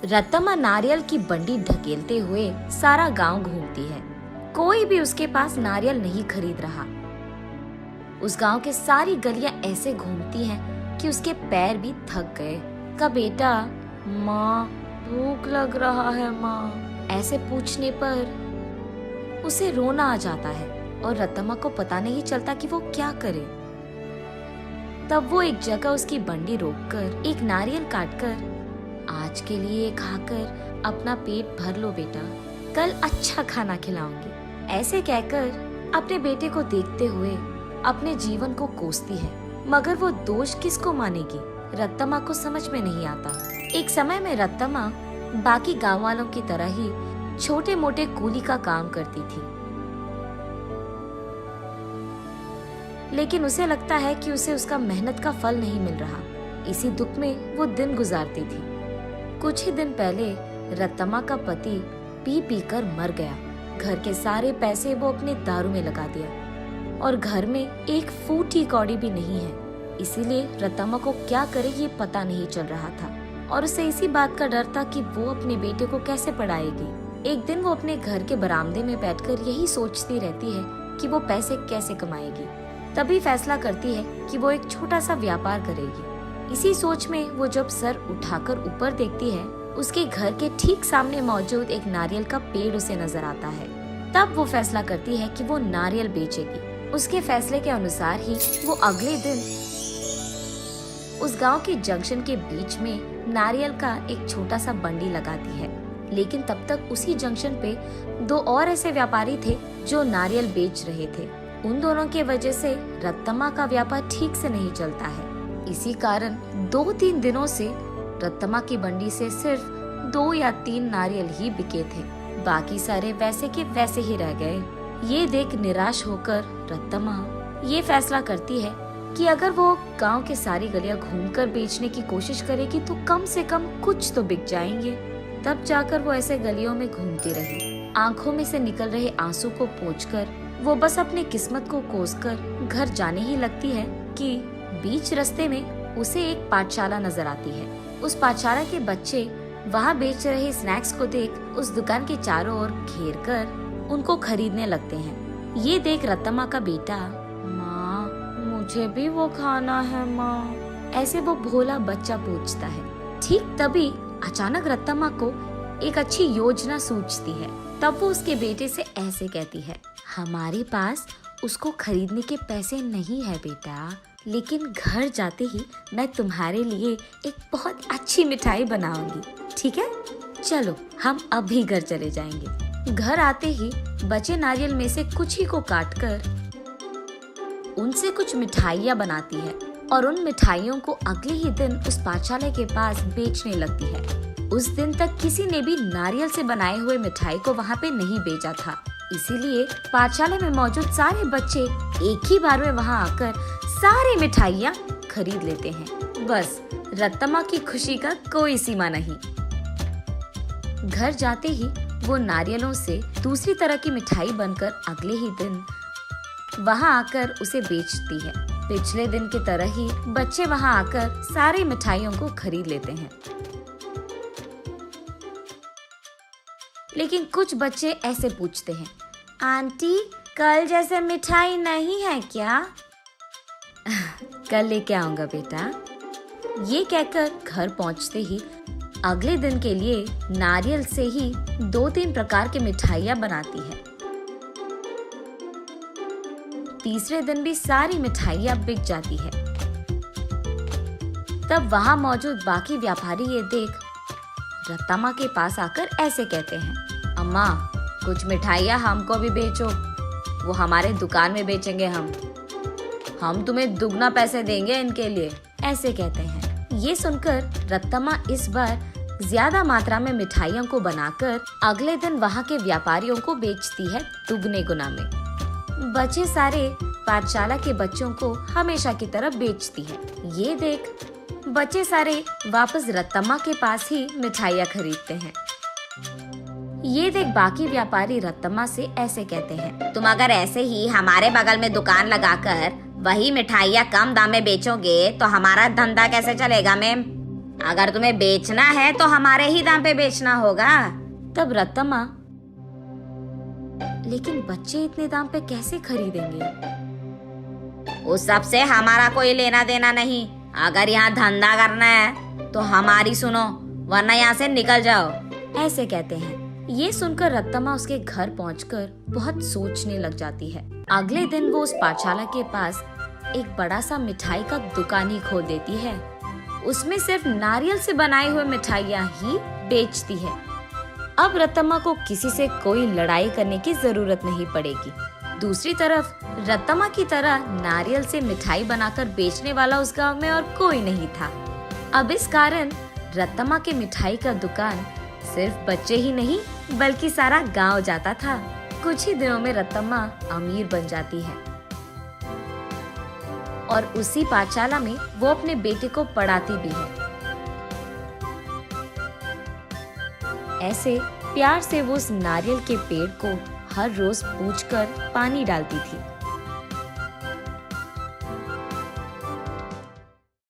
रत्तम्मा नारियल की बंडी ढकेलते हुए सारा गांव घूमती है। कोई भी उसके पास नारियल नहीं खरीद रहा। उस गांव के सारी गलियां ऐसे घूमती हैं कि उसके पैर भी थक गए। का बेटा, माँ भूख लग रहा है माँ, ऐसे पूछने पर उसे रोना आ जाता है और रत्तम्मा को पता नहीं चलता कि वो क्या करे। तब वो एक जगह उसकी बंडी रोककर एक नारियल काटकर, आज के लिए खाकर अपना पेट भर लो बेटा, कल अच्छा खाना खिलाऊंगी, ऐसे कहकर अपने बेटे को देखते हुए अपने जीवन को कोसती है। मगर वो दोष किसको मानेगी, रत्तम्मा को समझ में नहीं आता। एक समय में रत्तम्मा बाकी गांव वालों की तरह ही छोटे मोटे कूली का काम करती थी, लेकिन उसे लगता है कि उसे उसका मेहनत का फल नहीं मिल रहा। इसी दुख में वो दिन गुजारती थी। कुछ ही दिन पहले रत्तम्मा का पति पी पी कर मर गया। घर के सारे पैसे वो अपने दारू में लगा दिया और घर में एक फूटी कौड़ी भी नहीं है। इसीलिए रत्तम्मा को क्या करे ये पता नहीं चल रहा था और उसे इसी बात का डर था कि वो अपने बेटे को कैसे पढ़ाएगी। एक दिन वो अपने घर के बरामदे में बैठकर यही सोचती रहती है कि वो पैसे कैसे कमाएगी। तभी फैसला करती है कि वो एक छोटा सा व्यापार करेगी। इसी सोच में वो जब सर उठाकर ऊपर देखती है, उसके घर के ठीक सामने मौजूद एक नारियल का पेड़ उसे नजर आता है। तब वो फैसला करती है कि वो नारियल बेचेगी। उसके फैसले के अनुसार ही वो अगले दिन उस गांव के जंक्शन के बीच में नारियल का एक छोटा सा बंडी लगाती है। लेकिन तब तक उसी जंक्शन पे दो और ऐसे व्यापारी थे जो नारियल बेच रहे थे। उन दोनों के वजह से रत्तम्मा का व्यापार ठीक से नहीं चलता है। इसी कारण 2-3 दिनों से रत्तम्मा की बंडी से सिर्फ 2 या 3 नारियल ही बिके थे। बाकी सारे वैसे के वैसे ही रह गए। ये देख निराश होकर रत्तम्मा ये फैसला करती है कि अगर वो गांव के सारी गलियां घूमकर बेचने की कोशिश करेगी तो कम से कम कुछ तो बिक जाएंगे। तब जाकर वो ऐसे गलियों में घूमती रही। आंखों में से निकल रहे आंसू को पोंछकर वो बस अपनी किस्मत को कोसकर घर जाने ही लगती है कि बीच रास्ते में उसे एक पाठशाला नजर आती है। उस पाठशाला के बच्चे वहाँ बेच रहे स्नैक्स को देख उस दुकान के चारों ओर घेर कर उनको खरीदने लगते हैं। ये देख रत्तम्मा का बेटा, माँ मुझे भी वो खाना है माँ, ऐसे वो भोला बच्चा पूछता है। ठीक तभी अचानक रत्तम्मा को एक अच्छी योजना सूझती है। तब वो उसके बेटे से ऐसे कहती है, हमारे पास उसको खरीदने के पैसे नहीं है बेटा, लेकिन घर जाते ही मैं तुम्हारे लिए एक बहुत अच्छी मिठाई बनाऊंगी, ठीक है? चलो हम अभी घर चले जाएंगे। घर आते ही बचे नारियल में से कुछ ही को काटकर उनसे कुछ मिठाइयाँ बनाती है और उन मिठाइयों को अगले ही दिन उस पाठशाला के पास बेचने लगती है। उस दिन तक किसी ने भी नारियल से बनाए हुए मिठाई को वहाँ पे नहीं बेचा था। इसीलिए पाठशाला में मौजूद सारे बच्चे एक ही बार में वहाँ आकर सारी मिठाइयाँ खरीद लेते हैं। बस रत्तम्मा की खुशी का कोई सीमा नहीं। घर जाते ही वो नारियलों से दूसरी तरह की मिठाई बनकर अगले ही दिन वहाँ आकर उसे बेचती है। पिछले दिन की तरह ही बच्चे वहाँ आकर सारी मिठाइयों को खरीद लेते हैं। लेकिन कुछ बच्चे ऐसे पूछते हैं, आंटी कल जैसे मिठाई नहीं है क्या? कल लेके आऊंगा बेटा। ये कहकर घर पहुंचते ही अगले दिन के लिए नारियल से ही 2-3 प्रकार की मिठाइयाँ बनाती है। तीसरे दिन भी सारी मिठाइयाँ बिक जाती है। तब वहाँ मौजूद बाकी व्यापारी ये देख रत्तम्मा के पास आकर ऐसे कहते हैं, अम्मा कुछ मिठाइयाँ हमको भी बेचो, वो हमारे दुकान में बेचेंगे हम तुम्हें दुगना पैसे देंगे इनके लिए, ऐसे कहते हैं। ये सुनकर रत्तम्मा इस बार ज्यादा मात्रा में मिठाइयों को बनाकर अगले दिन वहाँ के व्यापारियों को बेचती है दुगने गुना में। बचे सारे पाठशाला के बच्चों को हमेशा की तरह बेचती है। ये देख बच्चे सारे वापस रत्तम्मा के पास ही मिठाइयाँ खरीदते हैं। ये देख बाकी व्यापारी रत्तम्मा से ऐसे कहते हैं, तुम अगर ऐसे ही हमारे बगल में दुकान लगाकर वही मिठाइयाँ कम दाम में बेचोगे तो हमारा धंधा कैसे चलेगा मैम? अगर तुम्हें बेचना है तो हमारे ही दाम पे बेचना होगा। तब रत्तम्मा, लेकिन बच्चे इतने दाम पे कैसे खरीदेंगे? उस सब से हमारा कोई लेना देना नहीं। अगर यहाँ धंधा करना है तो हमारी सुनो, वरना यहाँ से निकल जाओ। ऐसे कहते हैं। ये सुनकर रत्तम्मा उसके घर पहुंचकर बहुत सोचने लग जाती है। अगले दिन वो उस पाठशाला के पास एक बड़ा सा मिठाई का दुकान ही खोल देती है। उसमें सिर्फ नारियल से बनाई हुई मिठाइयाँ ही बेचती है। अब रत्तम्मा को किसी से कोई लड़ाई करने की जरूरत नहीं पड़ेगी। दूसरी तरफ रत्तम्मा की तरह नारियल से मिठाई बनाकर बेचने वाला उस गांव में और कोई नहीं था। अब इस कारण रत्तम्मा के मिठाई का दुकान सिर्फ बच्चे ही नहीं बल्कि सारा गांव जाता था। कुछ ही दिनों में रत्तम्मा अमीर बन जाती है और उसी पाठशाला में वो अपने बेटे को पढ़ाती भी है। ऐसे प्यार से वो उस नारियल के पेड़ को हर रोज पूछकर पानी डालती थी।